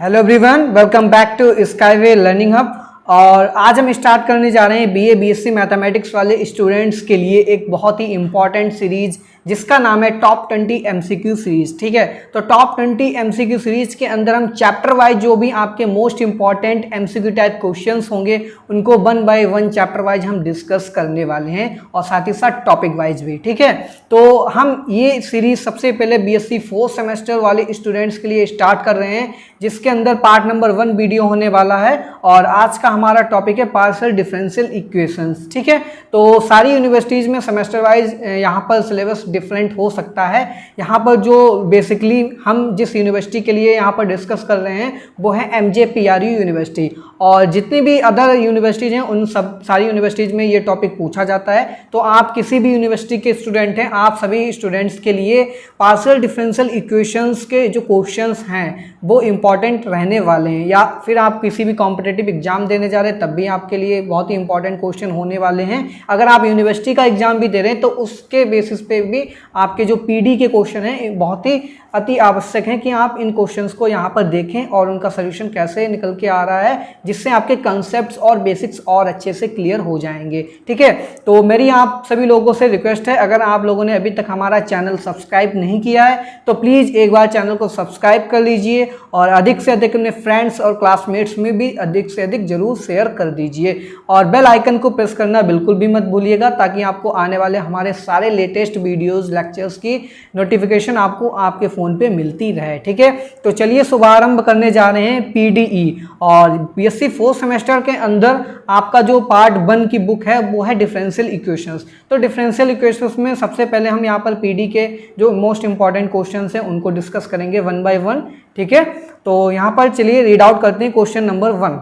Hello everyone, welcome back to Skyway learning hub. और आज हम स्टार्ट करने जा रहे हैं बीए बीएससी मैथमेटिक्स वाले स्टूडेंट्स के लिए एक बहुत ही इंपॉर्टेंट सीरीज जिसका नाम है टॉप 20 एमसीक्यू सीरीज। ठीक है, तो टॉप 20 एमसीक्यू सीरीज के अंदर हम चैप्टर वाइज जो भी आपके most important MCQ type questions होंगे उनको 1 बाय 1 चैप्टर वाइज हम डिस्कस करने वाले हैं और साथ ही साथ टॉपिक वाइज भी। ठीक है, तो हम ये सीरीज सबसे पहले बीएससी 4th सेमेस्टर वाले स्टूडेंट्स के लिए स्टार्ट कर रहे हैं, जिसके अंदर पार्ट नंबर 1 वीडियो होने वाला है और आज का हमारा टॉपिक है पार्शियल डिफरेंशियल इक्वेशंस। ठीक है, तो सारी यूनिवर्सिटीज में सेमेस्टर वाइज यहाँ पर सिलेबस डिफरेंट हो सकता है। यहाँ पर जो बेसिकली हम जिस यूनिवर्सिटी के लिए यहाँ पर डिस्कस कर रहे हैं वो है MJPRU यूनिवर्सिटी, और जितनी भी अदर यूनिवर्सिटीज हैं उन सब सारी यूनिवर्सिटीज में ये टॉपिक पूछा जाता है। तो आप किसी भी यूनिवर्सिटी के स्टूडेंट हैं, आप सभी स्टूडेंट्स के लिए पार्शियल डिफरेंशियल इक्वेशंस के जो क्वेश्चंस हैं वो इंपॉर्टेंट रहने वाले हैं, या फिर आप किसी भी कॉम्पिटिटिव एग्जाम देने जा रहे हैं तब भी आपके लिए बहुत ही इंपॉर्टेंट क्वेश्चन होने वाले हैं। अगर आप यूनिवर्सिटी का एग्जाम भी दे रहे हैं तो उसके बेसिस पे भी आपके जो PD के क्वेश्चन हैं बहुत ही अति आवश्यक है कि आप इन क्वेश्चंस को यहाँ पर देखें और उनका सोल्यूशन कैसे निकल के आ रहा है, जिससे आपके कंसेप्ट्स और बेसिक्स और अच्छे से क्लियर हो जाएंगे। ठीक है, तो मेरी आप सभी लोगों से रिक्वेस्ट है, अगर आप लोगों ने अभी तक हमारा चैनल सब्सक्राइब नहीं किया है तो प्लीज़ एक बार चैनल को सब्सक्राइब कर लीजिए और अधिक से अधिक अपने फ्रेंड्स और क्लासमेट्स में भी अधिक से अधिक जरूर शेयर कर दीजिए और बेल आइकन को प्रेस करना बिल्कुल भी मत भूलिएगा, ताकि आपको आने वाले हमारे सारे लेटेस्ट वीडियोज़ लेक्चर्स की नोटिफिकेशन आपको आपके फोन पे मिलती रहे। ठीक है, तो चलिए शुभारंभ करने जा रहे हैं PDE, और BSc 4th सेमेस्टर के अंदर आपका जो पार्ट 1 की बुक है वो है डिफरेंशियल इक्वेशंस। तो डिफरेंशियल इक्वेशंस में सबसे पहले हम यहाँ पर PD के जो मोस्ट इंपॉर्टेंट क्वेश्चंस हैं उनको डिस्कस करेंगे 1 बाय 1। ठीक है, तो यहाँ पर चलिए रीड आउट करते हैं क्वेश्चन नंबर 1।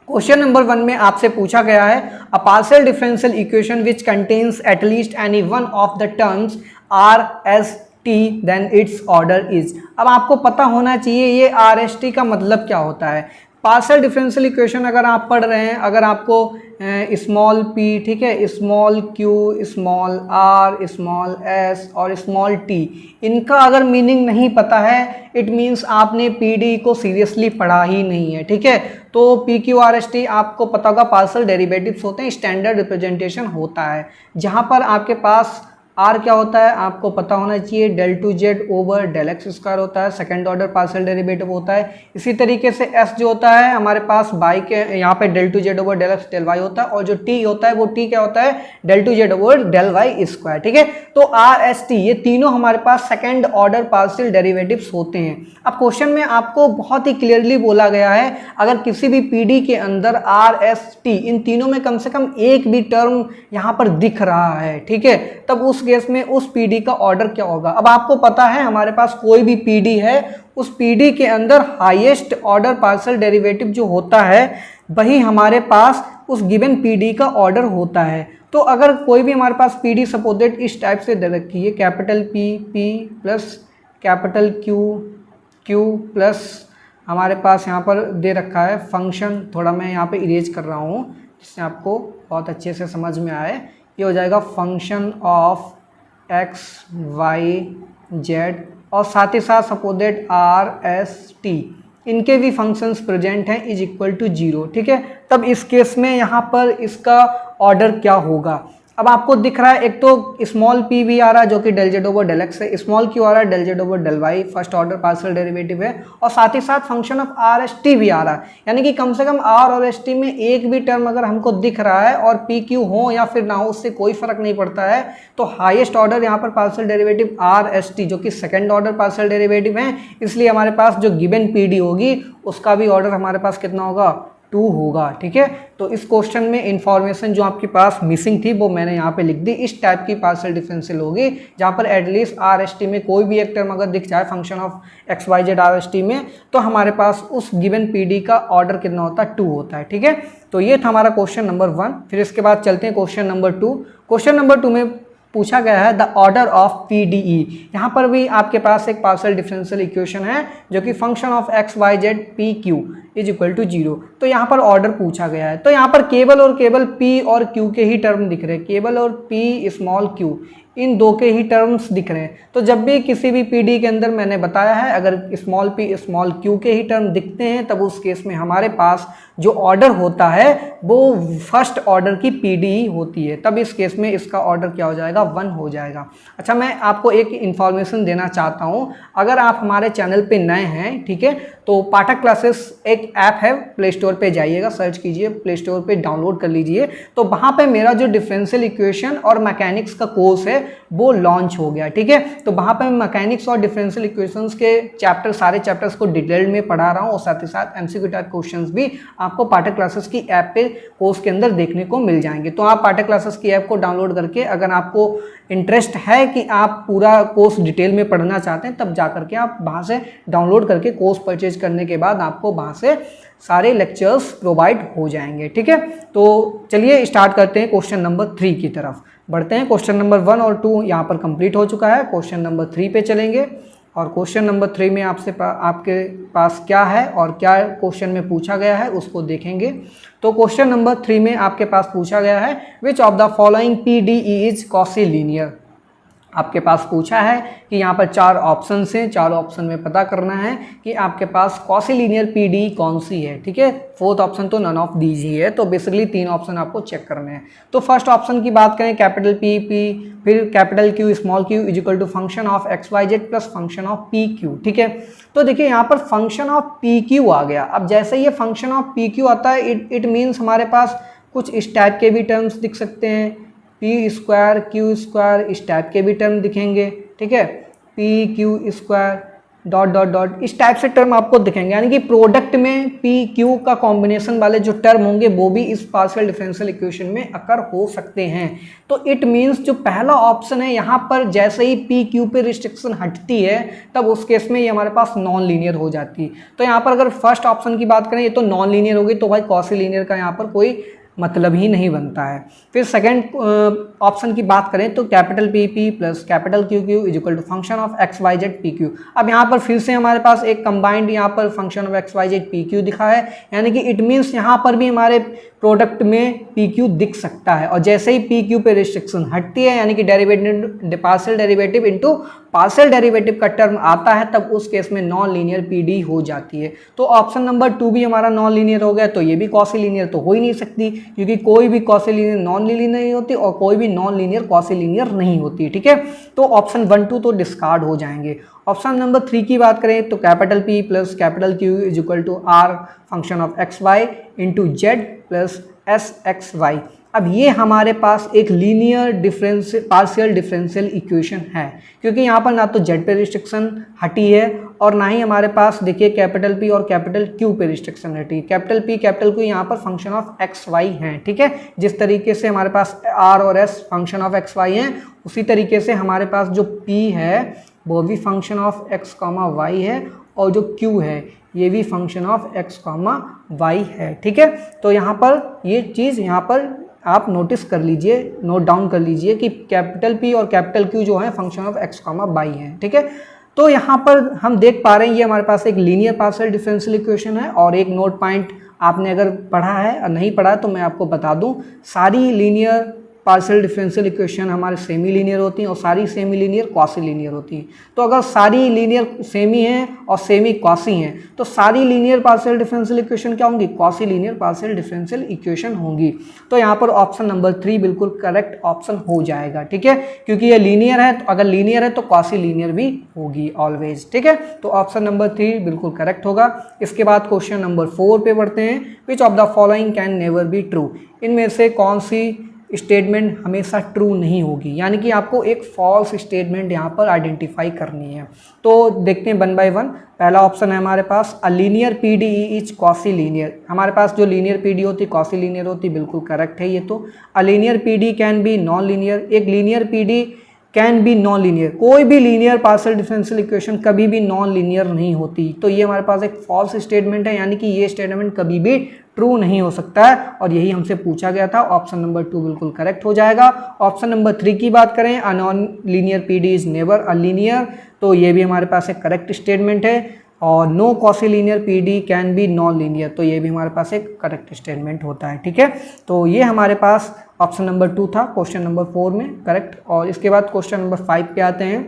क्वेश्चन नंबर 1 में आपसे पूछा गया है a partial differential equation which contains at least any one of the terms RST then its order is. अब आपको पता होना चाहिए ये RST का मतलब क्या होता है। पार्शियल डिफरेंशियल इक्वेशन अगर आप पढ़ रहे हैं, अगर आपको स्मॉल p, ठीक है, small q, small r, small s और स्मॉल t, इनका अगर मीनिंग नहीं पता है इट मीन्स आपने PD को सीरियसली पढ़ा ही नहीं है। ठीक है, तो PQRST आपको पता होगा पार्शियल डेरिवेटिव्स होते हैं, स्टैंडर्ड रिप्रेजेंटेशन होता है, जहाँ पर आपके पास R क्या होता है आपको पता होना चाहिए, del 2z over del x square होता है, सेकंड ऑर्डर पार्शियल डेरिवेटिव होता है। इसी तरीके से S जो होता है हमारे पास y के यहाँ पे del 2z over del x del y होता है, और जो t होता है वो t क्या होता है del 2z over del y square. ठीक है, तो RST ये तीनों हमारे पास सेकंड ऑर्डर पार्शियल डेरिवेटिव्स होते हैं। अब क्वेश्चन में आपको बहुत ही क्लियरली बोला गया है अगर किसी भी PD के अंदर RST इन तीनों में कम से कम एक भी टर्म यहाँ पर दिख रहा है, ठीक है, तब उस केस में उस PD का ऑर्डर क्या होगा। अब आपको पता है हमारे पास कोई भी PD है, उस PD के अंदर हाईएस्ट ऑर्डर पार्शियल डेरिवेटिव जो होता है वही हमारे पास उस गिवन PD का ऑर्डर होता है। तो अगर कोई भी हमारे पास PD सपोजेट इस टाइप से दे रखी है, capital P plus capital Q plus हमारे पास यहाँ पर दे रखा है फंक्शन, थोड़ा मैं यहाँ पे इरेज कर रहा हूँ जिससे आपको बहुत अच्छे से समझ में आए। ये हो जाएगा function of x y z और साथ ही साथ सपोजेट RST, इनके भी फंक्शंस प्रेजेंट हैं इज इक्वल टू 0। ठीक है, तब इस केस में यहाँ पर इसका ऑर्डर क्या होगा। अब आपको दिख रहा है एक तो स्मॉल p भी आ रहा है जो कि del z over del x है, स्मॉल q आ रहा है del z over del y first order partial derivative है, और साथ ही साथ फंक्शन ऑफ RST भी आ रहा है, यानी कि कम से कम R और ST में एक भी टर्म अगर हमको दिख रहा है और PQ हो या फिर ना हो उससे कोई फर्क नहीं पड़ता है, तो हाईएस्ट ऑर्डर यहाँ पर पार्शियल डेरिवेटिव RST जो कि सेकेंड ऑर्डर पार्शियल डेरिवेटिव है, इसलिए हमारे पास जो गिवन PD होगी उसका भी ऑर्डर हमारे पास कितना होगा 2 होगा। ठीक है, तो इस क्वेश्चन में इंफॉर्मेशन जो आपके पास मिसिंग थी वो मैंने यहाँ पे लिख दी। इस टाइप की पार्शियल डिफरेंशियल होगी जहाँ पर एटलीस्ट RST में कोई भी एक टर्म अगर दिख जाए फंक्शन ऑफ XYZ RST में, तो हमारे पास उस गिवन PD का ऑर्डर कितना होता है 2 होता है। ठीक है, तो ये था हमारा क्वेश्चन नंबर 1। फिर इसके बाद चलते हैं क्वेश्चन नंबर 2। क्वेश्चन नंबर 2 में पूछा गया है द ऑर्डर ऑफ PDE। यहाँ पर भी आपके पास एक पार्शियल डिफरेंशियल इक्वेशन है जो कि function of XYZ PQ is equal to 0। तो यहाँ पर ऑर्डर पूछा गया है, तो यहाँ पर केवल और केवल P और Q के ही टर्म दिख रहे हैं, केवल और P स्मॉल q इन दो के ही टर्म्स दिख रहे हैं। तो जब भी किसी भी पीडी के अंदर मैंने बताया है अगर स्मॉल p स्मॉल q के ही टर्म दिखते हैं तब उस केस में हमारे पास जो ऑर्डर होता है वो फर्स्ट ऑर्डर की पीडी ही होती है, तब इस केस में इसका ऑर्डर क्या हो जाएगा 1 हो जाएगा। अच्छा, मैं आपको एक इन्फॉर्मेशन देना चाहता हूँ, अगर आप हमारे चैनल पे नए हैं, ठीक है, तो पाठक क्लासेस एक ऐप है, प्ले स्टोर पे जाइएगा, सर्च कीजिए, प्ले स्टोर पे डाउनलोड कर लीजिए। तो वहाँ पे मेरा जो डिफरेंशियल इक्वेशन और मैकेनिक्स का कोर्स है वो लॉन्च हो गया, ठीक है। तो वहाँ पे मैं मैकेनिक्स और डिफरेंशियल इक्वेशंस के चैप्टर सारे चैप्टर्स को डिटेल्ड में पढ़ा रहा हूँ और साथ ही साथ एमसीक्यू टाइप क्वेश्चंस भी आपको पाठक क्लासेस की ऐप पे कोर्स के अंदर देखने को मिल जाएंगे। तो आप पाठक क्लासेस की ऐप को डाउनलोड करके अगर आपको इंटरेस्ट है कि आप पूरा कोर्स डिटेल में पढ़ना चाहते हैं तब जा करके आप वहाँ से डाउनलोड करके कोर्स परचेज करने के बाद आपको वहाँ से सारे लेक्चर्स प्रोवाइड हो जाएंगे, ठीक है। तो चलिए स्टार्ट करते हैं, क्वेश्चन नंबर 3 की तरफ बढ़ते हैं। क्वेश्चन नंबर 1 और 2 यहाँ पर कंप्लीट हो चुका है, क्वेश्चन नंबर 3 पे चलेंगे और क्वेश्चन नंबर 3 में आपके पास क्या है और क्या क्वेश्चन में पूछा गया है उसको देखेंगे। तो क्वेश्चन नंबर 3 में आपके पास पूछा गया है which of the following PDE is quasi linear. आपके पास पूछा है कि यहाँ पर 4 ऑप्शन हैं, 4 ऑप्शन में पता करना है कि आपके पास कॉसी लीनियर PDE कौन सी है, ठीक है। 4th ऑप्शन तो नन ऑफ दीज ही है, तो बेसिकली 3 ऑप्शन आपको चेक करने हैं। तो फर्स्ट ऑप्शन की बात करें कैपिटल P फिर capital Q small q is equal to function of XYZ plus function of PQ, ठीक है। तो देखिए यहाँ पर फंक्शन ऑफ PQ आ गया। अब जैसे ये फंक्शन ऑफ PQ आता है इट मीन्स हमारे पास कुछ इस टाइप के भी टर्म्स दिख सकते हैं, P स्क्वायर Q स्क्वायर इस टाइप के भी टर्म दिखेंगे, ठीक है। PQ square dot dot dot इस टाइप से टर्म आपको दिखेंगे, यानी कि प्रोडक्ट में PQ का कॉम्बिनेशन वाले जो टर्म होंगे वो भी इस पार्शियल डिफरेंशियल इक्वेशन में अकर हो सकते हैं। तो इट मीन्स जो पहला ऑप्शन है यहाँ पर जैसे ही PQ पे रिस्ट्रिक्शन हटती है तब उस केस में ये हमारे पास नॉन लीनियर हो जाती है। तो यहाँ पर अगर फर्स्ट ऑप्शन की बात करें ये तो नॉन लीनियर होगी, तो भाई कॉसी लीनियर का यहाँ पर कोई मतलब ही नहीं बनता है। फिर सेकंड ऑप्शन की बात करें तो capital PP plus capital QQ is equal to function of XYZ PQ। अब यहाँ पर फिर से हमारे पास एक कंबाइंड यहाँ पर फंक्शन ऑफ XYZ PQ दिखा है, यानी कि इट मीन्स यहाँ पर भी हमारे प्रोडक्ट में PQ दिख सकता है और जैसे ही PQ पे रिस्ट्रिक्शन हटती है यानी कि derivative partial derivative into partial derivative का टर्म आता है तब उस केस में नॉन लीनियर PD हो जाती है। तो ऑप्शन नंबर 2 भी हमारा नॉन लीनियर हो गया, तो ये भी कॉसी लीनियर तो हो ही नहीं सकती क्योंकि कोई भी कॉसी लीनियर नॉन लीनियर नहीं होती और कोई भी नॉन लीनियर कॉसी लीनियर नहीं होती, ठीक है। तो ऑप्शन 1 2 तो डिस्कार्ड हो जाएंगे। ऑप्शन नंबर 3 की बात करें तो capital P plus capital Q is equal to R function of XY into Z plus SXY। अब ये हमारे पास एक लीनियर पार्शियल डिफरेंशियल इक्वेशन है क्योंकि यहाँ पर ना तो Z पे रिस्ट्रिक्शन हटी है और ना ही हमारे पास देखिए कैपिटल P और कैपिटल Q पे रिस्ट्रिक्शन हटी। कैपिटल P कैपिटल Q यहाँ पर फंक्शन ऑफ XY हैं, ठीक है। जिस तरीके से हमारे पास R और S फंक्शन ऑफ XY हैं उसी तरीके से हमारे पास जो P है वो भी फंक्शन ऑफ x, y है और जो Q है ये भी फंक्शन ऑफ x, y है, ठीक है। तो यहाँ पर ये चीज़ यहाँ पर आप नोटिस कर लीजिए, नोट डाउन कर लीजिए कि कैपिटल P और कैपिटल Q जो है फंक्शन ऑफ x, y है, ठीक है। तो यहाँ पर हम देख पा रहे हैं ये हमारे पास एक लीनियर पार्शियल डिफरेंशियल इक्वेशन है। और एक नोट पॉइंट आपने अगर पढ़ा है और नहीं पढ़ा है तो मैं आपको बता दूँ, सारी लीनियर पार्शियल डिफरेंशियल इक्वेशन हमारे सेमी लीनियर होती हैं और सारी सेमी लीनियर क्वासी लीनियर होती हैं। तो अगर सारी लीनियर सेमी हैं और सेमी क्वासी हैं तो सारी लीनियर पार्शियल डिफरेंशियल इक्वेशन क्या होंगी, quasi linear partial differential equation होंगी। तो यहाँ पर ऑप्शन नंबर 3 बिल्कुल करेक्ट ऑप्शन हो जाएगा, ठीक है, क्योंकि ये लीनियर है। तो अगर लीनियर है तो क्वासी लीनियर भी होगी ऑलवेज, ठीक है। तो ऑप्शन नंबर 3 बिल्कुल करेक्ट होगा। इसके बाद क्वेश्चन नंबर 4 पे बढ़ते हैं, विच of the following can never be true. इनमें से कौन सी स्टेटमेंट हमेशा ट्रू नहीं होगी, यानी कि आपको एक फॉल्स स्टेटमेंट यहाँ पर आइडेंटिफाई करनी है। तो देखते हैं 1 बाय 1। पहला ऑप्शन है हमारे पास a linear PDE is quasi linear. हमारे पास जो लीनियर PD होती कॉसी लीनियर होती, बिल्कुल करेक्ट है ये। तो a linear PD can be non linear. एक linear PD can be non linear, कोई भी लीनियर पार्शियल डिफरेंशियल इक्वेशन कभी भी नॉन लीनियर नहीं होती। तो ये हमारे पास एक फॉल्स स्टेटमेंट है, यानी कि ये स्टेटमेंट कभी भी ट्रू नहीं हो सकता है और यही हमसे पूछा गया था। ऑप्शन नंबर 2 बिल्कुल करेक्ट हो जाएगा। ऑप्शन नंबर 3 की बात करें, अ non linear PD is never a linear, तो ये भी हमारे पास एक करेक्ट स्टेटमेंट है। और no quasilinear PD can be non linear, तो ये भी हमारे पास एक करेक्ट स्टेटमेंट होता है। ठीक है, तो ये हमारे पास ऑप्शन नंबर 2 था क्वेश्चन नंबर 4 में करेक्ट। और इसके बाद क्वेश्चन नंबर 5 पे आते हैं।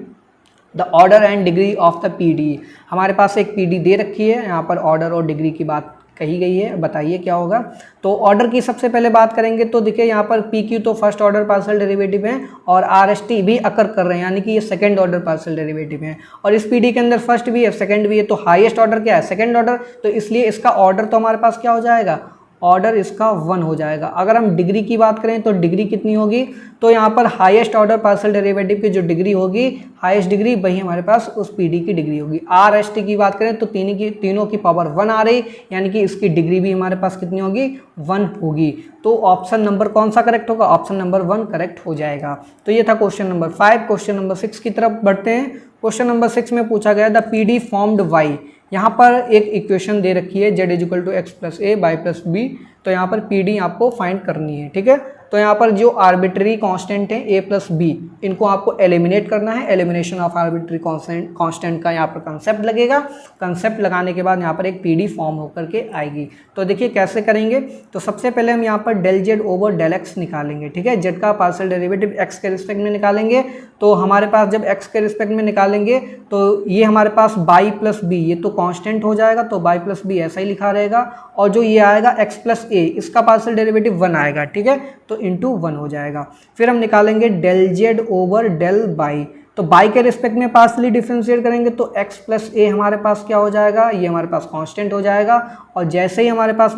The order and degree of the PD, हमारे पास एक पीडी दे रखी है, यहाँ पर ऑर्डर और डिग्री की बात कही गई है, बताइए क्या होगा। तो ऑर्डर की सबसे पहले बात करेंगे तो देखिए यहाँ पर पी क्यू तो फर्स्ट ऑर्डर पार्शियल डेरिवेटिव है और आर एस टी भी अकर कर रहे हैं, यानी कि ये सेकंड ऑर्डर पार्शियल डेरिवेटिव है। और इस पीडी के अंदर फर्स्ट भी है सेकंड भी है, तो हाईएस्ट ऑर्डर क्या है, सेकंड ऑर्डर, तो इसलिए इसका ऑर्डर तो हमारे पास क्या हो जाएगा, ऑर्डर इसका 1 हो जाएगा। अगर हम डिग्री की बात करें तो डिग्री कितनी होगी, तो यहाँ पर हाईएस्ट ऑर्डर पार्शियल डेरिवेटिव की जो डिग्री होगी, हाईएस्ट डिग्री वही हमारे पास उस पीडी की डिग्री होगी। आर एस टी की बात करें तो तीनों की पावर 1 आ रही, यानी कि इसकी डिग्री भी हमारे पास कितनी होगी, 1 होगी। तो ऑप्शन नंबर कौन सा करेक्ट होगा, ऑप्शन नंबर 1 करेक्ट हो जाएगा। तो ये था क्वेश्चन नंबर 5। क्वेश्चन नंबर 6 की तरफ बढ़ते हैं। क्वेश्चन नंबर 6 में पूछा गया द पीडी फॉर्म्ड वाई, यहाँ पर एक इक्वेशन दे रखी है z equal to x plus a by plus b, तो यहाँ पर पीडी आपको फाइंड करनी है। ठीक है, तो यहाँ पर जो आर्बिट्री कांस्टेंट है a प्लस बी, इनको आपको एलिमिनेट करना है। एलिमिनेशन ऑफ आर्बिट्री कांस्टेंट का यहाँ पर कंसेप्ट लगेगा। कंसेप्ट लगाने के बाद यहाँ पर एक पीडी फॉर्म होकर के आएगी। तो देखिए कैसे करेंगे, तो सबसे पहले हम यहाँ पर del z over del x निकालेंगे। ठीक है, जेड का पार्शियल डेरिवेटिव एक्स के रिस्पेक्ट में निकालेंगे, तो हमारे पास जब एक्स के रिस्पेक्ट में निकालेंगे तो ये हमारे पास बाई प्लस बी, ये तो कांस्टेंट हो जाएगा, तो बाई प्लस बी ऐसा ही लिखा रहेगा। और जो ये आएगा एक्स प्लस ए, इसका पार्शियल डेरिवेटिव 1 आएगा। ठीक है, तो इंटू 1 हो जाएगा। फिर हम निकालेंगे del z over del y, तो बाई के रिस्पेक्ट में पार्शियली डिफरेंशिएट करेंगे तो x प्लस ए हमारे पास क्या हो जाएगा, ये हमारे पास कांस्टेंट हो जाएगा। और जैसे ही हमारे पास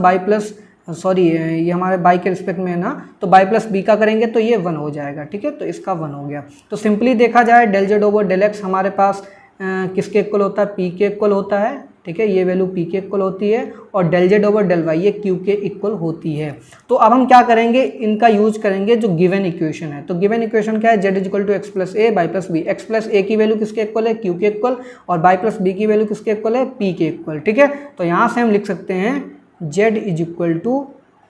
ये हमारे बाई के रिस्पेक्ट में है ना, तो बाई प्लस बी का करेंगे तो ये 1 हो जाएगा। ठीक है, तो इसका 1 हो गया। तो सिंपली देखा जाए del z over del x हमारे पास किसके इक्वल होता है, पी के इक्वल होता है। ठीक है, ये वैल्यू पी के इक्वल होती है, और del z over del y ये क्यू के इक्वल होती है। तो अब हम क्या करेंगे, इनका यूज करेंगे जो गिवन इक्वेशन है। तो गिवन इक्वेशन क्या है, z is equal to x plus a by plus b. X plus a की वैल्यू किसके इक्वल है, क्यू के इक्वल, और बाई प्लस बी की वैल्यू किसके इक्वल है, पी के इक्वल। ठीक है, तो यहाँ से हम लिख सकते हैं z is equal to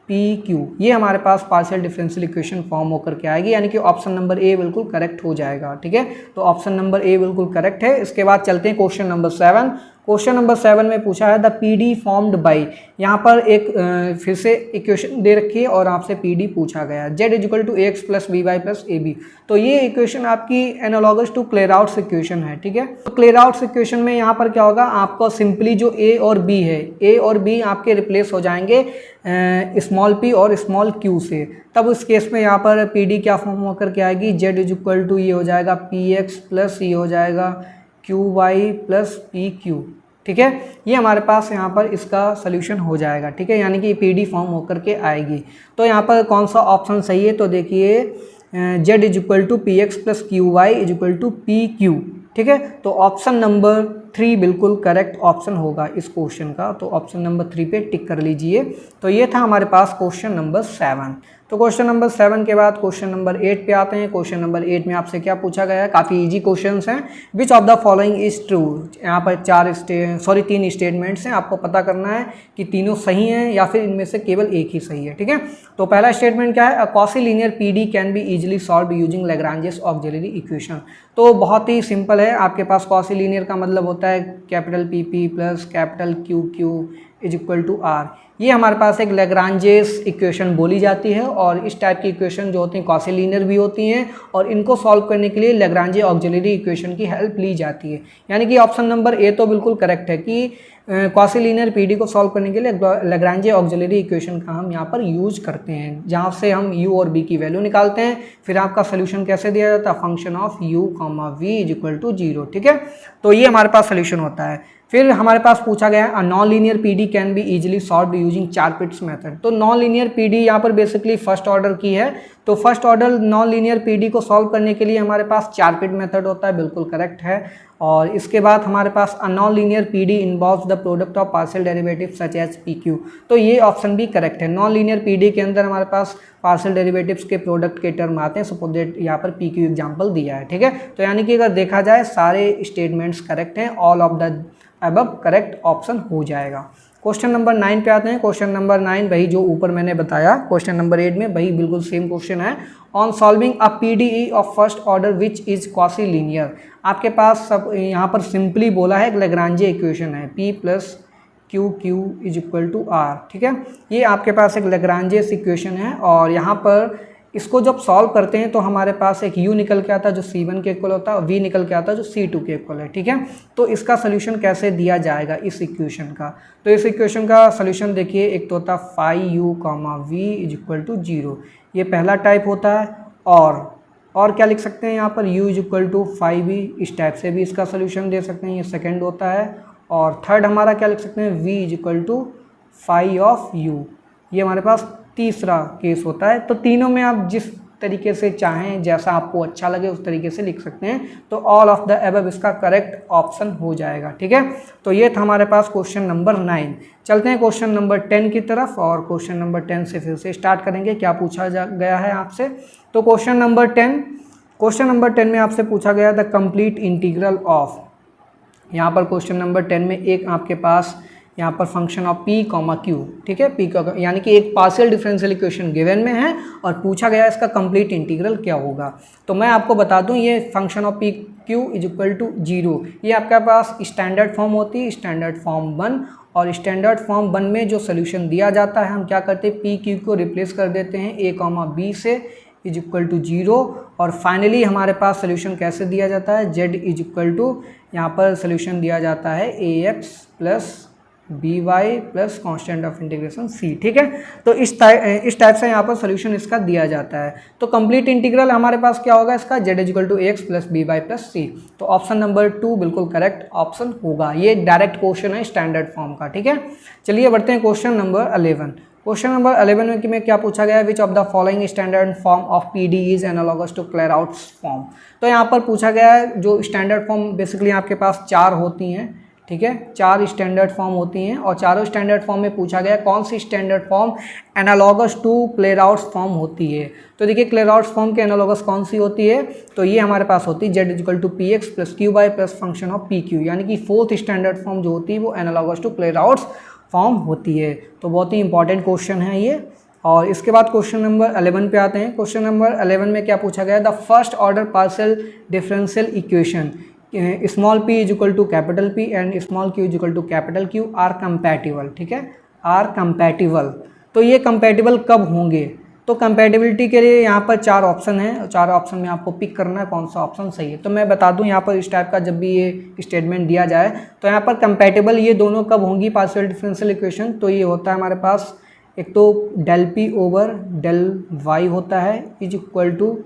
p q, ये हमारे पास पार्शियल डिफरेंशियल इक्वेशन फॉर्म होकर के आएगी, यानी कि ऑप्शन नंबर ए बिल्कुल करेक्ट हो जाएगा। ठीक है, तो ऑप्शन नंबर ए बिल्कुल करेक्ट है। इसके बाद चलते हैं क्वेश्चन नंबर 7। क्वेश्चन नंबर 7 में पूछा है द पीडी फॉर्म्ड बाई, यहाँ पर एक फिर से इक्वेशन दे रखी है और आपसे पीडी पूछा गया है, z is equal to x plus b y plus a b. तो ये इक्वेशन आपकी एनालॉगस टू क्लेराउट्स इक्वेशन है। ठीक है, तो क्लेराउट्स इक्वेशन में यहाँ पर क्या होगा, आपको सिंपली जो ए और बी है, ए और बी आपके रिप्लेस हो जाएंगे स्मॉल पी और स्मॉल क्यू से। तब उस केस में यहाँ पर पीडी क्या फॉर्म होकर के आएगी, जेड इज इक्वल टू ये हो जाएगा पी एक्स प्लस ये हो जाएगा q y plus p q. ठीक है, ये हमारे पास यहाँ पर इसका सोल्यूशन हो जाएगा। ठीक है, यानी कि पीडी फॉर्म होकर के आएगी। तो यहाँ पर कौन सा ऑप्शन सही है, तो देखिए z is equal to p x plus q y is equal to p q. ठीक है, तो ऑप्शन नंबर 3 बिल्कुल करेक्ट ऑप्शन होगा इस क्वेश्चन का। तो ऑप्शन नंबर 3 पे टिक कर लीजिए। तो ये था हमारे पास क्वेश्चन नंबर 7। तो क्वेश्चन नंबर 7 के बाद क्वेश्चन नंबर 8 पे आते हैं। क्वेश्चन नंबर 8 में आपसे क्या पूछा गया है, काफ़ी इजी क्वेश्चंस हैं। विच of the following is true, यहाँ पर 3 स्टेटमेंट्स हैं, आपको पता करना है कि तीनों सही हैं या फिर इनमें से केवल एक ही सही है। ठीक है, तो पहला स्टेटमेंट क्या है, a quasilinear PD can be easily solve using Lagrange's auxiliary equation. तो बहुत ही सिंपल है, आपके पास कॉसिलिनियर का मतलब होता है capital P P plus capital Q Q is equal to R. ये हमारे पास एक लैग्रांजेस इक्वेशन बोली जाती है, और इस टाइप की इक्वेशन जो होती हैं कॉसिलिनियर भी होती हैं, और इनको सॉल्व करने के लिए लैग्रांजे ऑक्सिलरी इक्वेशन की हेल्प ली जाती है। यानी कि ऑप्शन नंबर ए तो बिल्कुल करेक्ट है कि कॉसिलिनियर पीडी को सॉल्व करने के लिए लैग्रांजे ऑक्सिलरी इक्वेशन का हम यहाँ पर यूज करते हैं, जहाँ से हम u और b की वैल्यू निकालते हैं। फिर आपका सोल्यूशन कैसे दिया जाता है, function of u, v is equal to 0। ठीक है, तो ये हमारे पास सोल्यूशन होता है। फिर हमारे पास पूछा गया है non linear PD can be easily solve using Charpit's method. तो नॉन लीनियर पीडी यहाँ पर बेसिकली फर्स्ट ऑर्डर की है, तो first order non linear PD को सॉल्व करने के लिए हमारे पास चारपिट मेथड होता है, बिल्कुल करेक्ट है। और इसके बाद हमारे पास a non linear PD involves the product of partial derivative such as p q. तो ये ऑप्शन भी करेक्ट है। नॉन लीनियर पीडी के अंदर हमारे पास पार्शियल डेरिवेटिव्स के प्रोडक्ट के टर्म आते हैं, सपोज दैट यहाँ पर पी क्यू एग्जाम्पल दिया है। ठीक है, तो यानी कि अगर देखा जाए सारे स्टेटमेंट्स करेक्ट हैं, all of the above correct option हो जाएगा। क्वेश्चन नंबर 9 पे आते हैं। क्वेश्चन नंबर 9 वही जो ऊपर मैंने बताया क्वेश्चन नंबर 8 में, वही बिल्कुल सेम क्वेश्चन है। On solving a PDE of first order which is quasi linear. आपके पास सब यहाँ पर सिंपली बोला है, एक लैग्रांजे इक्वेशन है P plus q Q is equal to R. ठीक है, ये आपके पास एक लैग्रांजे इक्वेशन है और यहाँ पर इसको जब सॉल्व करते हैं तो हमारे पास एक u निकल के आता है जो c1 के इक्वल होता है और v निकल के आता है जो c2 के इक्वल है। ठीक है, तो इसका सोल्यूशन कैसे दिया जाएगा इस इक्वेशन का, तो इस इक्वेशन का सोल्यूशन देखिए, एक तो होता है phi u comma v is equal to 0, ये पहला टाइप होता है। और क्या लिख सकते हैं यहाँ पर u is equal to phi v, इस टाइप से भी इसका सोल्यूशन दे सकते हैं, ये सेकेंड होता है। और थर्ड हमारा क्या लिख सकते हैं, v is equal to phi of u, ये हमारे पास तीसरा केस होता है। तो तीनों में आप जिस तरीके से चाहें, जैसा आपको अच्छा लगे उस तरीके से लिख सकते हैं, तो ऑल ऑफ द अबव इसका करेक्ट ऑप्शन हो जाएगा। ठीक है, तो ये था हमारे पास क्वेश्चन नंबर 9। चलते हैं क्वेश्चन नंबर 10 की तरफ और क्वेश्चन नंबर 10 से फिर से स्टार्ट करेंगे, क्या पूछा गया है आपसे। तो क्वेश्चन नंबर 10 में आपसे पूछा गया द कंप्लीट इंटीग्रल ऑफ, यहाँ पर क्वेश्चन नंबर 10 में एक आपके पास यहाँ पर function of p comma Q, ठीक है, p का यानी कि एक पार्शियल डिफरेंशियल इक्वेशन गिवन में है और पूछा गया इसका कंप्लीट इंटीग्रल क्या होगा। तो मैं आपको बता दूं, ये function of p q is equal to 0, ये आपके पास स्टैंडर्ड फॉर्म होती है, स्टैंडर्ड फॉर्म 1, और स्टैंडर्ड फॉर्म 1 में जो सोल्यूशन दिया जाता है हम क्या करते हैं, p क्यू को रिप्लेस कर देते हैं a कॉमा b से इज इक्वल टू 0, और फाइनली हमारे पास सोल्यूशन कैसे दिया जाता है, z इज इक्वल टू, यहाँ पर सोल्यूशन दिया जाता है ax plus b y plus constant of integration c। ठीक है, तो इस टाइप से यहाँ पर सोल्यूशन इसका दिया जाता है। तो कंप्लीट इंटीग्रल हमारे पास क्या होगा इसका, z equal to x plus b y plus c. तो ऑप्शन नंबर 2 बिल्कुल करेक्ट ऑप्शन होगा, ये डायरेक्ट क्वेश्चन है स्टैंडर्ड फॉर्म का। ठीक है, चलिए बढ़ते हैं क्वेश्चन नंबर 11। क्वेश्चन नंबर 11 में क्या पूछा गया है, which of the following standard form of PD is analogous to Clairaut's form. तो यहाँ पर पूछा गया है जो स्टैंडर्ड फॉर्म बेसिकली आपके पास 4 होती हैं। ठीक है, 4 स्टैंडर्ड फॉर्म होती हैं और चारों स्टैंडर्ड फॉर्म में पूछा गया कौन सी standard form analogous to Clairaut's form होती है। तो देखिए क्लेराउट्स फॉर्म के एनालॉगस कौन सी होती है, तो ये हमारे पास होती है z equal to p x plus q y plus function of p q, यानी कि 4th स्टैंडर्ड फॉर्म जो होती है वो एनालॉगस टू क्लेराउट्स फॉर्म होती है। तो बहुत ही इंपॉर्टेंट क्वेश्चन है ये। और इसके बाद क्वेश्चन नंबर 11 पे आते हैं। क्वेश्चन नंबर 11 में क्या पूछा गया, the first order partial differential equation small p is equal to capital P and small q is equal to capital Q are compatible. ठीक है, आर कंपैटिबल। तो ये कंपैटिबल कब होंगे, तो कंपैटिबिलिटी के लिए यहाँ पर 4 ऑप्शन हैं, 4 ऑप्शन में आपको पिक करना है कौन सा ऑप्शन सही है। तो मैं बता दूं यहाँ पर इस टाइप का जब भी ये स्टेटमेंट दिया जाए तो यहाँ पर कंपैटिबल ये दोनों कब होंगी पार्शियल डिफरेंशियल इक्वेशन, तो ये होता है हमारे पास एक तो del p over del y होता है is equal to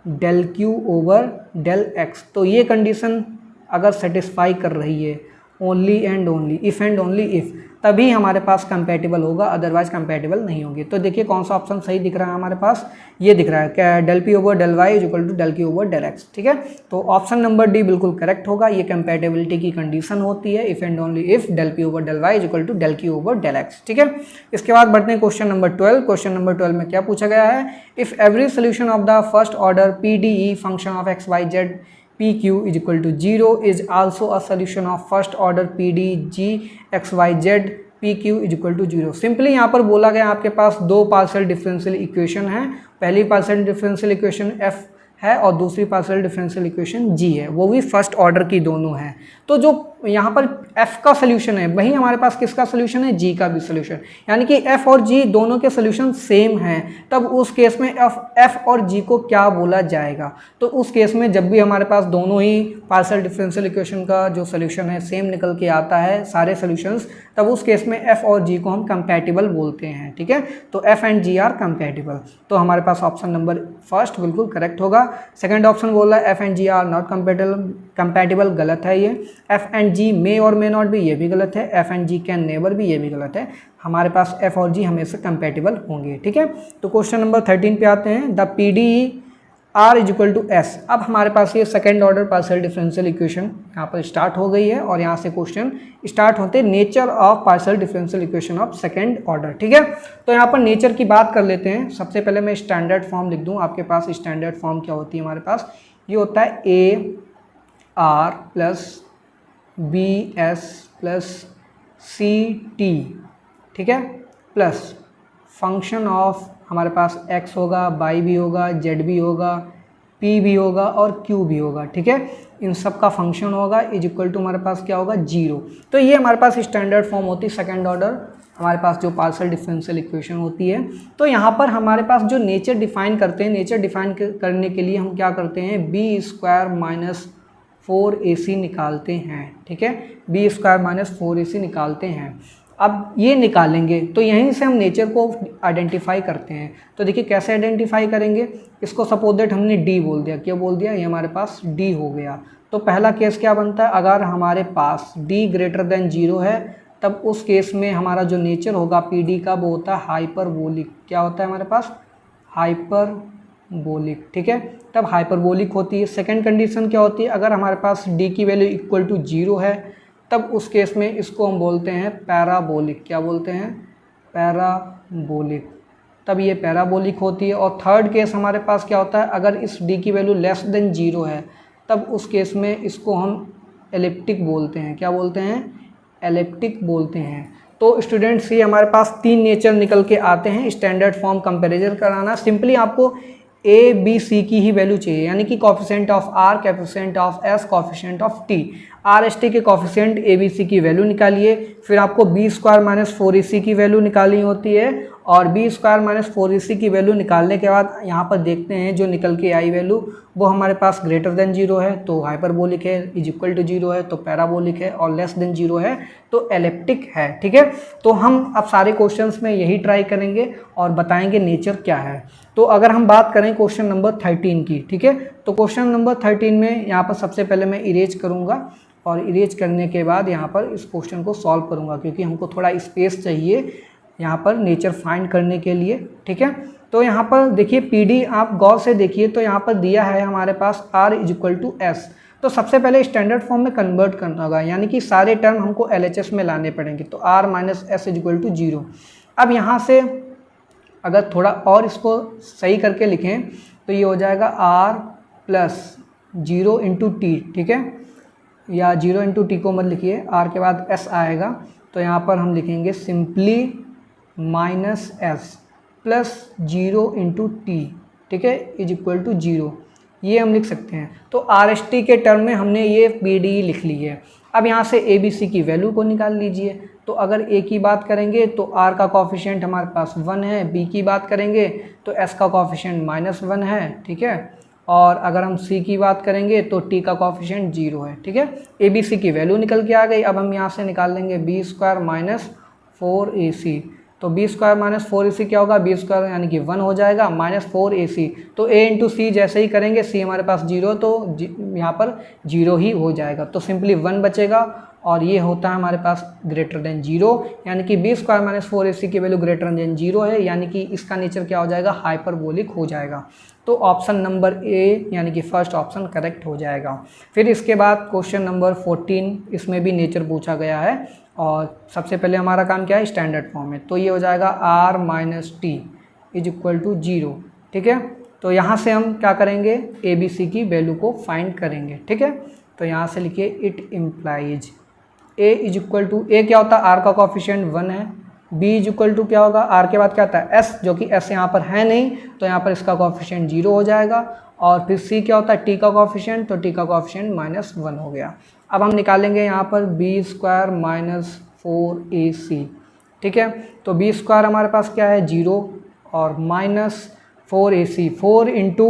del q over del x। तो ये कंडीशन अगर सेटिस्फाई कर रही है only and only, if and only if, तभी हमारे पास कंपैटिबल होगा, अदरवाइज कंपैटिबल नहीं होगी। तो देखिए कौन सा ऑप्शन सही दिख रहा है हमारे पास, ये दिख रहा है क्या, del p over del y is equal to del q over del x. ठीक है, तो ऑप्शन नंबर डी बिल्कुल करेक्ट होगा, ये कंपैटिबिलिटी की कंडीशन होती है, if and only if del p over del y is equal to del q over del x. ठीक है, इसके बाद बढ़ते हैं क्वेश्चन नंबर 12। क्वेश्चन नंबर 12 में क्या पूछा गया है, if every solution of the first order P D E function of x y z PQ is equal to 0 is also a solution of first order PDG XYZ PQ is equal to 0। Simply यहाँ पर बोला गया आपके पास 2 partial differential equation है, पहली partial differential equation F है और दूसरी पार्शियल डिफरेंशियल इक्वेशन G है, वो भी फर्स्ट ऑर्डर की दोनों है। तो जो यहाँ पर F का सोल्यूशन है वही हमारे पास किसका सोल्यूशन है, G का भी सोल्यूशन, यानी कि F और G दोनों के सोल्यूशन सेम हैं। तब उस केस में F और G को क्या बोला जाएगा, तो उस केस में जब भी हमारे पास दोनों ही पार्शियल डिफरेंशियल इक्वेशन का जो सोल्यूशन है सेम निकल के आता है सारे सोल्यूशंस, तब उस केस में F और G को हम कंपैटिबल बोलते हैं। ठीक है, तो F and G are compatible. तो हमारे पास ऑप्शन नंबर फर्स्ट बिल्कुल करेक्ट होगा। सेकंड ऑप्शन बोल रहा है F and G are not compatible, गलत है ये। F एंड G मे और मे नॉट भी, ये भी गलत है। F and G can never भी, ये भी गलत है। हमारे पास F और G हमेशा कंपैटिबल होंगे। ठीक है, तो क्वेश्चन नंबर 13 पे आते हैं। The PDE R is equal to S। अब हमारे पास ये second order partial differential equation यहाँ पर स्टार्ट हो गई है और यहाँ से क्वेश्चन स्टार्ट होते हैं nature of partial differential equation of second order. ठीक है, तो यहाँ पर नेचर की बात कर लेते हैं। सबसे पहले मैं स्टैंडर्ड फॉर्म लिख दूँ, आपके पास स्टैंडर्ड फॉर्म क्या होती है हमारे पास, ये होता है AR plus BS plus CT ठीक है, प्लस फंक्शन ऑफ हमारे पास x होगा, y भी होगा, z भी होगा, p भी होगा और q भी होगा, ठीक है, इन सब का फंक्शन होगा इज इक्वल टू हमारे पास क्या होगा 0। तो ये हमारे पास स्टैंडर्ड फॉर्म होती है सेकंड ऑर्डर हमारे पास जो पार्शियल डिफरेंशियल इक्वेशन होती है। तो यहाँ पर हमारे पास जो नेचर डिफाइन करते हैं, नेचर डिफाइन करने के लिए हम क्या करते हैं, बी स्क्वायर माइनस 4ac निकालते हैं, ठीक है, बी स्क्वायर माइनस 4ac निकालते हैं। अब ये निकालेंगे तो यहीं से हम नेचर को आइडेंटिफाई करते हैं। तो देखिए कैसे आइडेंटिफाई करेंगे, इसको सपोज दैट हमने डी बोल दिया, क्या बोल दिया, ये हमारे पास डी हो गया। तो पहला केस क्या बनता है, अगर हमारे पास डी ग्रेटर देन 0 है तब उस केस में हमारा जो नेचर होगा पी डी का वो होता है हाइपरबोलिक। क्या होता है हमारे पास, हाइपरबोलिक, ठीक है, तब हाइपरबोलिक होती है। सेकेंड कंडीशन क्या होती है, अगर हमारे पास डी की वैल्यू इक्वल टू 0 है तब उस केस में इसको हम बोलते हैं पैराबोलिक। क्या बोलते हैं, पैराबोलिक, तब ये पैराबोलिक होती है। और थर्ड केस हमारे पास क्या होता है, अगर इस डी की वैल्यू लेस देन 0 है तब उस केस में इसको हम एलिप्टिक बोलते हैं। क्या बोलते हैं, एलिप्टिक बोलते हैं। तो स्टूडेंट्स ये हमारे पास 3 नेचर निकल के आते हैं। स्टैंडर्ड फॉर्म कंपैरिजन कराना, सिंपली आपको ए बी सी की ही वैल्यू चाहिए, यानी कि coefficient of r, coefficient of s, coefficient of t. R s t के कॉफिशिएंट ए बी सी की वैल्यू निकालिए, फिर आपको बी स्क्वायर माइनस 4ac की वैल्यू निकालनी होती है, और बी स्क्वायर माइनस 4ac की वैल्यू निकालने के बाद यहाँ पर देखते हैं जो निकल के आई वैल्यू वो हमारे पास ग्रेटर देन 0 है तो हाइपरबोलिक है, इज इक्वल टू 0 है तो पैराबोलिक है, और लेस देन 0 है तो एलिप्टिक है, ठीक है। तो हम अब सारे क्वेश्चंस में यही ट्राई करेंगे और बताएंगे नेचर क्या है। तो अगर हम बात करें क्वेश्चन नंबर 13 की, ठीक है, तो क्वेश्चन नंबर 13 में यहाँ पर सबसे पहले मैं इरेज करूँगा और इरेज करने के बाद यहाँ पर इस क्वेश्चन को सॉल्व करूँगा, क्योंकि हमको थोड़ा स्पेस चाहिए यहाँ पर नेचर फाइंड करने के लिए, ठीक है। तो यहाँ पर देखिए पीडी आप गौर से देखिए, तो यहाँ पर दिया है हमारे पास r is equal to s. तो सबसे पहले स्टैंडर्ड फॉर्म में कन्वर्ट करना होगा, यानी कि सारे टर्म हमको LHS में लाने पड़ेंगे। तो r minus s is equal to 0। अब यहाँ से अगर थोड़ा और इसको सही करके लिखें तो ये हो जाएगा r प्लस 0 इंटू टी, ठीक है, या 0 इंटू टी को मत लिखिए, r के बाद s आएगा, तो यहाँ पर हम लिखेंगे simply minus S plus 0 into T, ठीक है, इज इक्वल टू 0, ये हम लिख सकते हैं। तो आर एस टी के टर्म में हमने ये पी डी लिख ली है। अब यहाँ से ए बी सी की वैल्यू को निकाल लीजिए। तो अगर ए की बात करेंगे तो आर का कॉफिशिएंट हमारे पास 1 है, बी की बात करेंगे तो एस का कॉफिशिएंट -1 है, ठीक है, और अगर हम सी की बात करेंगे तो टी का कॉफिशिएंट 0 है, ठीक है। ए बी सी की वैल्यू निकल के आ गई। अब हम यहाँ से निकाल लेंगे बी स्क्वायर माइनस 4ac। तो बी स्क्वायर माइनस 4ac क्या होगा, बी स्क्वायर यानी कि 1 हो जाएगा माइनस 4ac। तो a इंटू सी जैसे ही करेंगे, c हमारे पास 0 तो यहाँ पर 0 ही हो जाएगा, तो सिंपली 1 बचेगा, और ये होता है हमारे पास ग्रेटर देन 0, यानी कि बी स्क्वायर माइनस 4ac की वैल्यू ग्रेटर देन 0 है, यानी कि इसका नेचर क्या हो जाएगा, हाइपरबोलिक हो जाएगा। तो ऑप्शन नंबर ए यानी कि फर्स्ट ऑप्शन करेक्ट हो जाएगा। फिर इसके बाद क्वेश्चन नंबर 14, इसमें भी नेचर पूछा गया है, और सबसे पहले हमारा काम क्या है, स्टैंडर्ड फॉर्म में। तो ये हो जाएगा r minus t is equal to 0, ठीक है। तो यहाँ से हम क्या करेंगे, ए बी सी की वैल्यू को फाइंड करेंगे, ठीक है। तो यहाँ से लिखिए it implies a is equal to, a क्या होता है, r का कॉफिशिएंट 1 है, b इज इक्वल टू क्या होगा, r के बाद क्या आता है s, जो कि s यहाँ पर है नहीं तो यहाँ पर इसका कॉफिशिएंट 0 हो जाएगा, और फिर c क्या होता है, t का कॉफिशिएंट, तो t का कॉफिशिएंट -1 हो गया। अब हम निकालेंगे यहाँ पर बी स्क्वायर माइनस 4ac, ठीक है। तो बी स्क्वायर हमारे पास क्या है 0, और माइनस 4ac, 4 इंटू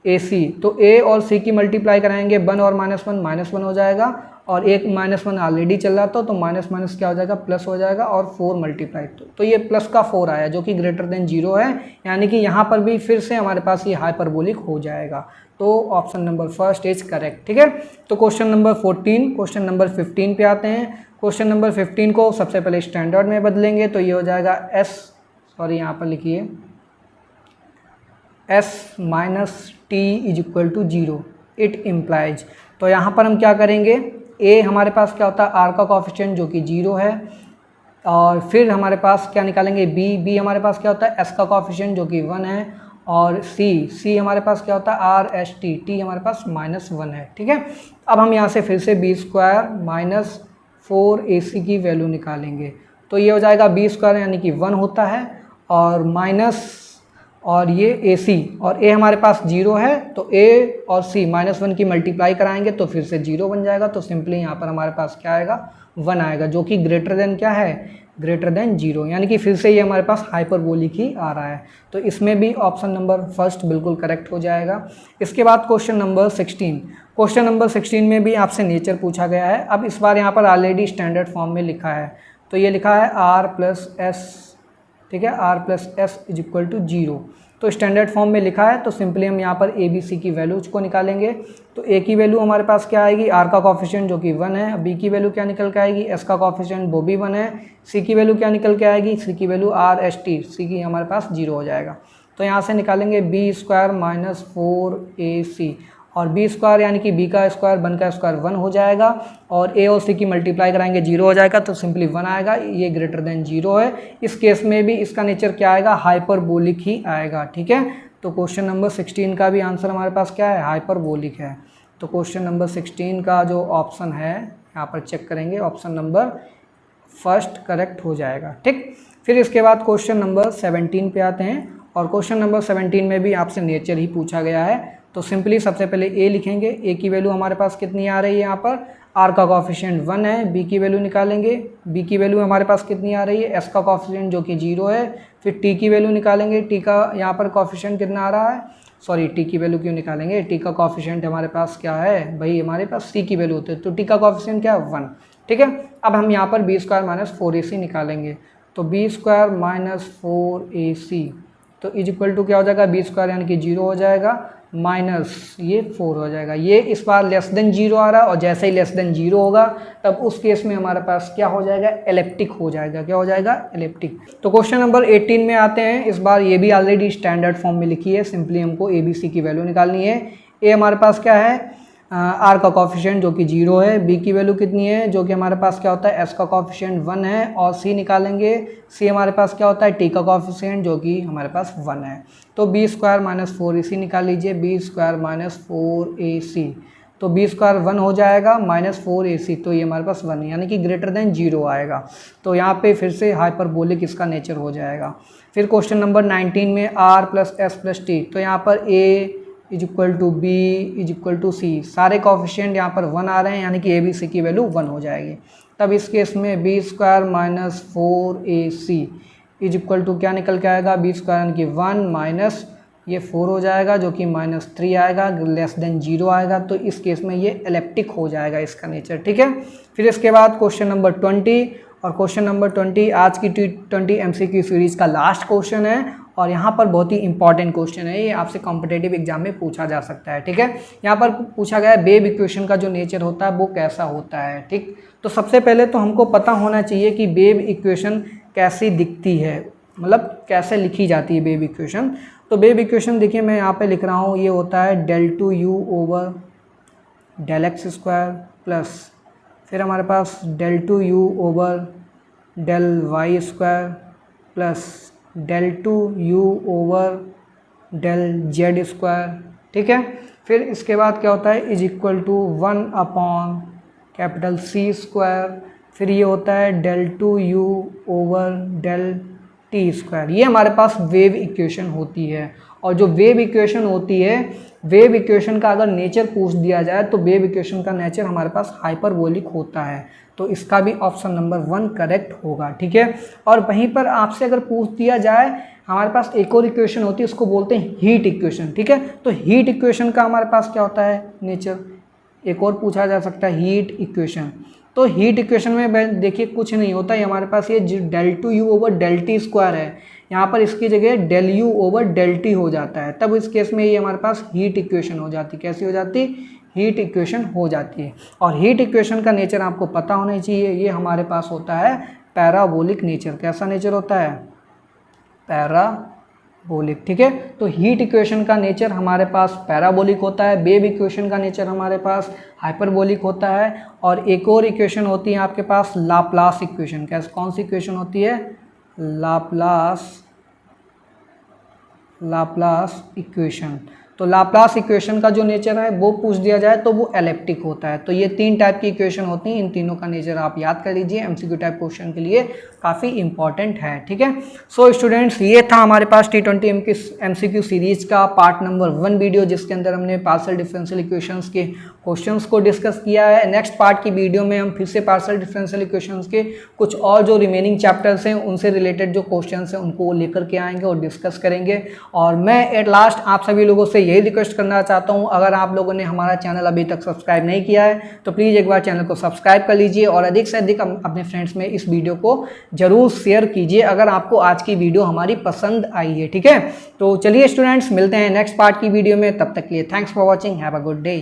ac, तो a और c की मल्टीप्लाई कराएंगे, 1 और -1 हो जाएगा, और एक -1 ऑलरेडी चल रहा था तो माइनस माइनस क्या हो जाएगा, प्लस हो जाएगा, और 4 मल्टीप्लाई, तो ये प्लस का 4 आया जो कि ग्रेटर देन 0 है, यानी कि यहाँ पर भी फिर से हमारे पास ये हाइपरबोलिक हो जाएगा। तो option number first is correct, ठीक है। तो क्वेश्चन नंबर 14, क्वेश्चन नंबर 15 पे आते हैं। क्वेश्चन नंबर 15 को सबसे पहले स्टैंडर्ड में बदलेंगे, तो ये हो जाएगा यहाँ पर लिखिए s minus t is equal to 0, it implies. तो यहाँ पर हम क्या करेंगे, a हमारे पास क्या होता है, r का कॉफिशिएंट जो कि 0 है, और फिर हमारे पास क्या निकालेंगे, b हमारे पास क्या होता है, s का कॉफिशिएंट जो कि 1 है, और c हमारे पास क्या होता है, r s t हमारे पास -1 है, ठीक है। अब हम यहाँ से फिर से बी स्क्वायर माइनस 4ac की वैल्यू निकालेंगे। तो ये हो जाएगा बी स्क्वायर यानी कि 1 होता है, और माइनस और ये ए सी, और ए हमारे पास 0 है, तो ए और सी -1 की मल्टीप्लाई कराएंगे तो फिर से 0 बन जाएगा। तो सिंपली यहाँ पर हमारे पास क्या आएगा, 1 आएगा, जो कि ग्रेटर देन क्या है, ग्रेटर देन 0, यानी कि फिर से ये हमारे पास हाइपरबोलिक ही आ रहा है। तो इसमें भी ऑप्शन नंबर फर्स्ट बिल्कुल करेक्ट हो जाएगा। इसके बाद क्वेश्चन नंबर 16, क्वेश्चन नंबर 16 में भी आपसे नेचर पूछा गया है। अब इस बार यहाँ पर ऑलरेडी स्टैंडर्ड फॉर्म में लिखा है, तो ये लिखा है आर प्लस एस, ठीक है, r plus s is equal to 0। तो स्टैंडर्ड फॉर्म में लिखा है, तो सिंपली हम यहाँ पर ए बी सी की वैल्यूज को निकालेंगे। तो ए की वैल्यू हमारे पास क्या आएगी, आर का कॉफिशिएंट जो कि 1 है, बी की वैल्यू क्या निकल के आएगी, एस का कॉफिशिएंट वो भी 1 है, सी की वैल्यू क्या निकल के आएगी, सी की वैल्यू आर एस टी, सी की हमारे पास 0 हो जाएगा। तो यहाँ से निकालेंगे बी स्क्वायर माइनस 4ac, और बी स्क्वायर यानी कि बी का स्क्वायर 1 का स्क्वायर 1 हो जाएगा, और ए और सी की मल्टीप्लाई कराएंगे 0 हो जाएगा, तो सिंपली 1 आएगा, ये ग्रेटर देन 0 है। इस केस में भी इसका नेचर क्या आएगा, हाइपरबोलिक ही आएगा, ठीक है। तो क्वेश्चन नंबर 16 का भी आंसर हमारे पास क्या है, हाइपरबोलिक है। तो क्वेश्चन नंबर 16 का जो ऑप्शन है यहाँ पर चेक करेंगे, ऑप्शन नंबर फर्स्ट करेक्ट हो जाएगा, ठीक। फिर इसके बाद क्वेश्चन नंबर 17 पे आते हैं, और क्वेश्चन नंबर 17 में भी आपसे नेचर ही पूछा गया है। तो सिंपली सबसे पहले ए लिखेंगे, ए की वैल्यू हमारे पास कितनी आ रही है, यहाँ पर आर का कॉफिशिएंट 1 है, बी की वैल्यू निकालेंगे, बी की वैल्यू हमारे पास कितनी आ रही है, एस का कॉफिशिएंट जो कि 0 है, फिर टी की वैल्यू निकालेंगे, टी का यहाँ पर कॉफिशिएंट कितना आ रहा है, सॉरी टी की वैल्यू क्यों निकालेंगे, टी का कॉफिशिएंट हमारे पास क्या है भाई, हमारे पास सी की वैल्यू होती है, तो टी का कॉफिशिएंट क्या है 1, ठीक है। अब हम यहाँ पर बी स्क्वायर माइनस 4ac निकालेंगे, तो बी स्क्वायर माइनस 4ac तो इज इक्वल टू क्या हो जाएगा, बी स्क्वायर यानी कि 0 हो जाएगा, माइनस ये 4 हो जाएगा। ये इस बार लेस देन 0 आ रहा है, और जैसे ही लेस देन 0 होगा तब उस केस में हमारे पास क्या हो जाएगा, एलिप्टिक हो जाएगा। क्या हो जाएगा, एलिप्टिक। तो क्वेश्चन नंबर 18 में आते हैं। इस बार ये भी ऑलरेडी स्टैंडर्ड फॉर्म में लिखी है, सिंपली हमको ए बी सी की वैल्यू निकालनी है। ए हमारे पास क्या है, आर का कॉफिशिएंट जो कि 0 है, बी की वैल्यू कितनी है, जो कि हमारे पास क्या होता है, एस का कॉफिशिएंट 1 है, और सी निकालेंगे, सी हमारे पास क्या होता है, टी का कॉफिशिएंट जो कि हमारे पास 1 है। तो बी स्क्वायर माइनस 4ac निकाल लीजिए, बी स्क्वायर माइनस 4ac, तो बी स्क्वायर 1 हो जाएगा, माइनस 4ac, तो ये हमारे पास 1 है, यानी कि ग्रेटर देन 0 आएगा। तो यहाँ पे फिर से हाइपरबोलिक इसका नेचर हो जाएगा। फिर क्वेश्चन नंबर 19 में r plus s plus t, तो यहाँ पर a is equal to b is equal to c, सारे कॉफिशिएंट यहाँ पर 1 आ रहे हैं, यानी कि ए बी सी की वैल्यू 1 हो जाएगी। तब इस केस में b square minus 4ac is equal to क्या निकल के आएगा, बी स्क्वायर यानी कि 1 माइनस ये 4 हो जाएगा, जो कि -3 आएगा, लेस देन 0 आएगा। तो इस केस में ये एलिप्टिक हो जाएगा इसका नेचर, ठीक है। फिर इसके बाद क्वेश्चन नंबर 20, और क्वेश्चन नंबर 20 आज की T20 MCQ सीरीज़ का लास्ट क्वेश्चन है, और यहाँ पर बहुत ही इंपॉर्टेंट क्वेश्चन है, ये आपसे कॉम्पिटेटिव एग्जाम में पूछा जा सकता है, ठीक है। यहाँ पर पूछा गया है वेव इक्वेशन का जो नेचर होता है वो कैसा होता है, ठीक। तो सबसे पहले तो हमको पता होना चाहिए कि वेव इक्वेशन कैसी दिखती है, मतलब कैसे लिखी जाती है वेव इक्वेशन। तो वेव इक्वेशन देखिए मैं यहाँ पे लिख रहा हूँ, ये होता है del2u over del x square plus फिर हमारे पास del2u over del y square plus del2u over del z square, ठीक है। फिर इसके बाद क्या होता है, is equal to 1 upon capital C square, फिर ये होता है del2u over del t square. ये हमारे पास वेव इक्वेशन होती है। और जो वेव इक्वेशन होती है, वेव इक्वेशन का अगर नेचर पूछ दिया जाए तो वेव इक्वेशन का नेचर हमारे पास हाइपरबोलिक होता है। तो इसका भी ऑप्शन नंबर 1 करेक्ट होगा, ठीक है। और वहीं पर आपसे अगर पूछ दिया जाए, हमारे पास एक और इक्वेशन होती है, उसको बोलते हैं हीट इक्वेशन, ठीक है। तो हीट इक्वेशन का हमारे पास क्या होता है नेचर, एक और पूछा जा सकता है हीट इक्वेशन। तो हीट इक्वेशन में देखिए कुछ नहीं होता है, हमारे पास ये del2u over del t square है, यहाँ पर इसकी जगह del u over del t हो जाता है। तब इस केस में ये हमारे पास हीट इक्वेशन हो जाती, कैसी हो जाती, हीट इक्वेशन हो जाती है। और हीट इक्वेशन का नेचर आपको पता होना चाहिए, ये हमारे पास होता है पैराबोलिक नेचर। कैसा नेचर होता है, पैराबोलिक, ठीक है। तो हीट इक्वेशन का नेचर हमारे पास पैराबोलिक होता है, वेव इक्वेशन का नेचर हमारे पास हाइपरबोलिक होता है। और एक और इक्वेशन होती है आपके पास लाप्लास इक्वेशन। कैसे, कौन सी इक्वेशन होती है, लाप्लास इक्वेशन। तो लाप्लास इक्वेशन का जो नेचर है वो पूछ दिया जाए तो वो एलिप्टिक होता है। तो ये 3 टाइप की इक्वेशन होती हैं, इन तीनों का नेचर आप याद कर लीजिए, एमसीक्यू टाइप क्वेश्चन के लिए काफ़ी इंपॉर्टेंट है। ठीक है, सो स्टूडेंट्स ये था हमारे पास T20 एमसीक्यू सीरीज का पार्ट नंबर 1 वीडियो, जिसके अंदर हमने पार्शियल डिफरेंशियल इक्वेशंस के क्वेश्चंस को डिस्कस किया है। नेक्स्ट पार्ट की वीडियो में हम फिर से पार्शियल डिफरेंशियल इक्वेशंस के कुछ और जो रिमेनिंग चैप्टर्स हैं उनसे रिलेटेड जो क्वेश्चंस हैं उनको लेकर के आएंगे और डिस्कस करेंगे। और मैं एट लास्ट आप सभी लोगों से यही रिक्वेस्ट करना चाहता हूं, अगर आप लोगों ने हमारा चैनल अभी तक सब्सक्राइब नहीं किया है तो प्लीज़ एक बार चैनल को सब्सक्राइब कर लीजिए और अधिक से अधिक अपने फ्रेंड्स में इस वीडियो को जरूर शेयर कीजिए अगर आपको आज की वीडियो हमारी पसंद आई है। ठीक है, तो चलिए स्टूडेंट्स मिलते हैं नेक्स्ट पार्ट की वीडियो में, तब तक के लिए thanks for watching, have a good day.